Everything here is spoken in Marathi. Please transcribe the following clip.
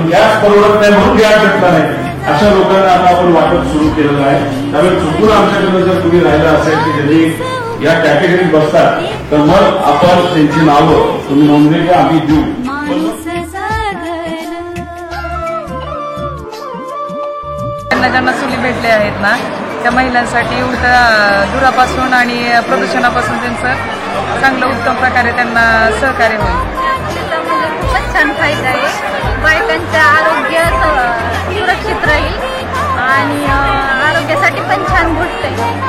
पण गॅस परवडत नाही म्हणून गॅस भेटला नाही अशा लोकांना आता आपण वाटप सुरू केलेलं आहे. त्यामुळे चुकून आमच्याकडे जर तुम्ही राहिला असेल की ज्यांनी या कॅटेगरीत बसतात तर मग आपण त्यांची नावं तुम्ही नोंदणी आम्ही देऊ. ज्यांना चुली भेटले आहेत ना त्या महिलांसाठी उलट धुरापासून आणि प्रदूषणापासून त्यांचं चांगलं उत्तम प्रकारे त्यांना सहकार्य होईल. खूपच छान फायदा आहे. बायकांचं आरोग्य सुरक्षित राहील आणि आरोग्यासाठी पण छान गोष्ट आहे.